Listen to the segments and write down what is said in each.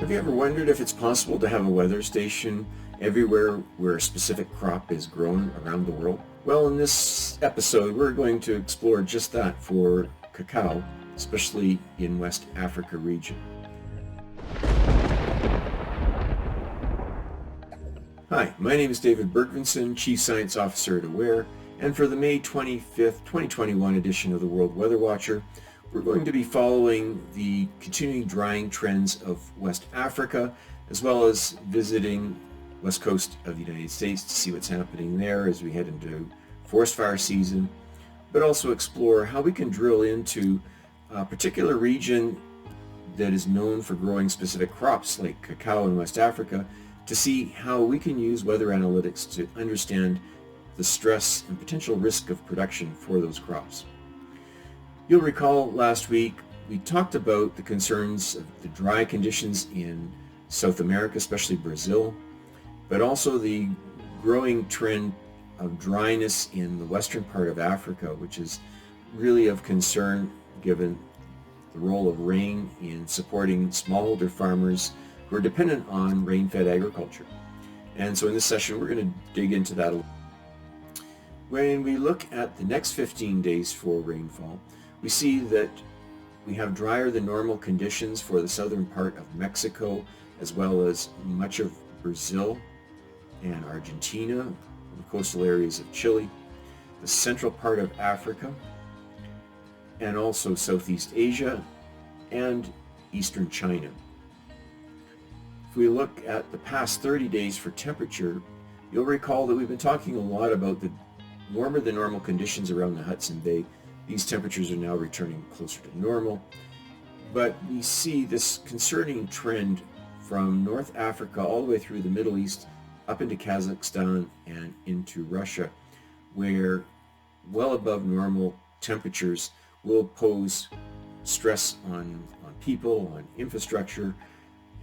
Have you ever wondered if it's possible to have a weather station everywhere where a specific crop is grown around the world? Well, in this episode, we're going to explore just that for cacao, especially in West Africa region. Hi, my name is David Bergvinson, Chief Science Officer at WatchER, and for the May 25th, 2021 edition of the World Weather Watcher, we're going to be following the continuing drying trends of West Africa, as well as visiting west coast of the United States to see what's happening there as we head into forest fire season, but also explore how we can drill into a particular region that is known for growing specific crops like cacao in West Africa to see how we can use weather analytics to understand the stress and potential risk of production for those crops. You'll recall last week we talked about the concerns of the dry conditions in South America, especially Brazil, but also the growing trend of dryness in the western part of Africa, which is really of concern given the role of rain in supporting smallholder farmers who are dependent on rain-fed agriculture. And so in this session, we're going to dig into that a little. When we look at the next 15 days for rainfall, we see that we have drier than normal conditions for the southern part of Mexico, as well as much of Brazil and Argentina, the coastal areas of Chile, the central part of Africa, and also Southeast Asia and Eastern China. If we look at the past 30 days for temperature, you'll recall that we've been talking a lot about the warmer than normal conditions around the Hudson Bay. These temperatures are now returning closer to normal, but we see this concerning trend from North Africa all the way through the Middle East, up into Kazakhstan and into Russia, where well above normal temperatures will pose stress on people, on infrastructure,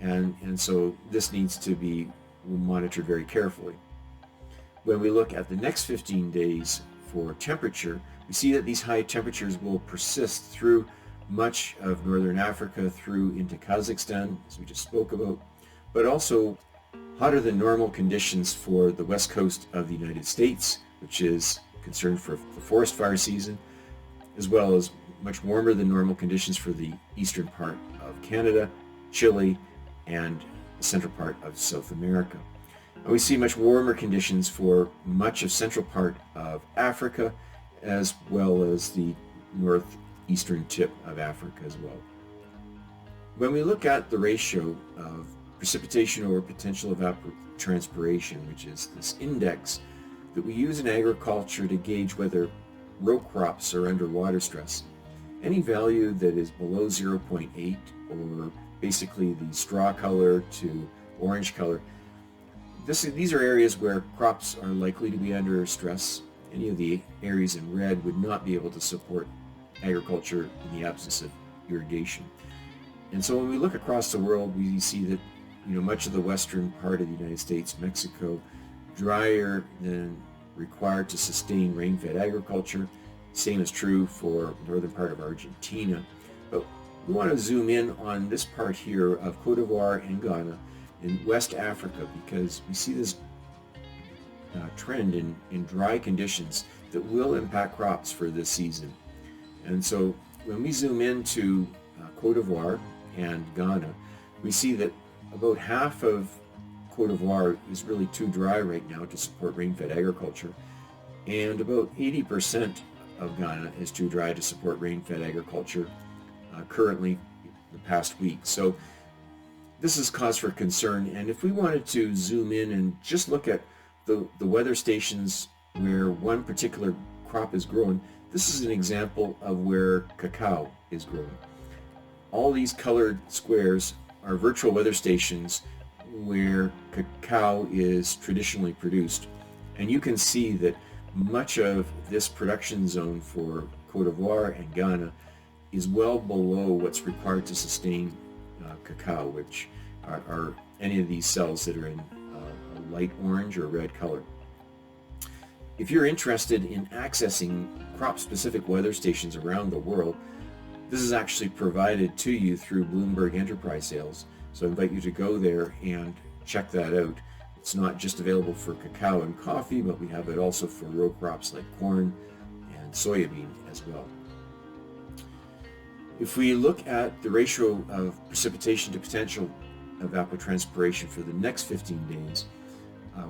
and so this needs to be monitored very carefully. When we look at the next 15 days for temperature, we see that these high temperatures will persist through much of northern Africa, through into Kazakhstan, as we just spoke about, but also hotter than normal conditions for the west coast of the United States, which is concerned for the forest fire season, as well as much warmer than normal conditions for the eastern part of Canada, Chile, and the central part of South America. And we see much warmer conditions for much of central part of Africa, as well as the northeastern tip of Africa as well. When we look at the ratio of precipitation over potential evapotranspiration, which is this index that we use in agriculture to gauge whether row crops are under water stress, any value that is below 0.8, or basically the straw color to orange color, these are areas where crops are likely to be under stress. Any of the areas in red would not be able to support agriculture in the absence of irrigation. And so when we look across the world, we see that much of the western part of the United States, Mexico, drier than required to sustain rain-fed agriculture. Same is true for northern part of Argentina. But we want to zoom in on this part here of Cote d'Ivoire and Ghana in West Africa, because we see this trend in dry conditions that will impact crops for this season. And so when we zoom into Cote d'Ivoire and Ghana, we see that about half of Cote d'Ivoire is really too dry right now to support rain-fed agriculture, and about 80% of Ghana is too dry to support rain-fed agriculture currently the past week. So this is cause for concern, and if we wanted to zoom in and just look at the weather stations where one particular crop is grown, this is an example of where cacao is grown. All these colored squares are virtual weather stations where cacao is traditionally produced, and you can see that much of this production zone for Cote d'Ivoire and Ghana is well below what's required to sustain cacao, which are any of these cells that are in a light orange or red color. If you're interested in accessing crop-specific weather stations around the world, this is actually provided to you through Bloomberg Enterprise Sales. So I invite you to go there and check that out. It's not just available for cacao and coffee, but we have it also for row crops like corn and soybean as well. If we look at the ratio of precipitation to potential evapotranspiration for the next 15 days,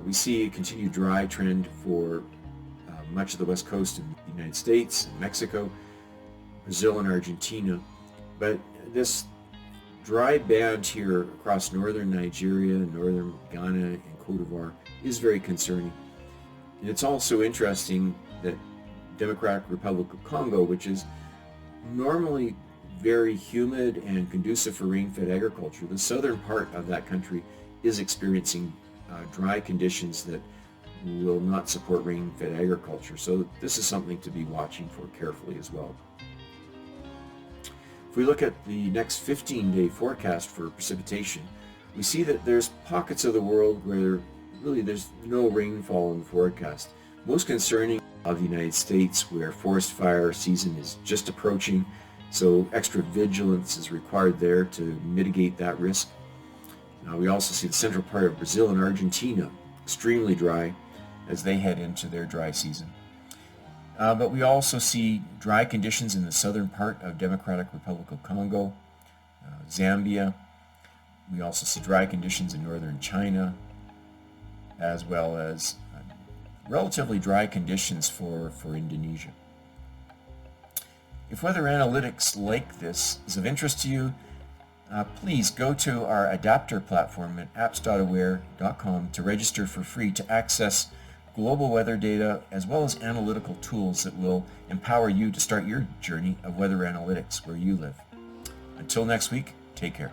we see a continued dry trend for much of the west coast of the United States, and Mexico, Brazil, and Argentina. But this dry band here across northern Nigeria, northern Ghana, and Cote d'Ivoire is very concerning. And it's also interesting that Democratic Republic of Congo, which is normally very humid and conducive for rain-fed agriculture, the southern part of that country is experiencing dry conditions that will not support rain-fed agriculture. So this is something to be watching for carefully as well. If we look at the next 15-day forecast for precipitation, we see that there's pockets of the world where really there's no rainfall in the forecast. Most concerning of the United States, where forest fire season is just approaching, so extra vigilance is required there to mitigate that risk. We also see the central part of Brazil and Argentina extremely dry as they head into their dry season. But we also see dry conditions in the southern part of Democratic Republic of Congo, Zambia. We also see dry conditions in northern China, as well as relatively dry conditions for Indonesia. If weather analytics like this is of interest to you, please go to our adapter platform at apps.aware.com to register for free to access global weather data as well as analytical tools that will empower you to start your journey of weather analytics where you live. Until next week, take care.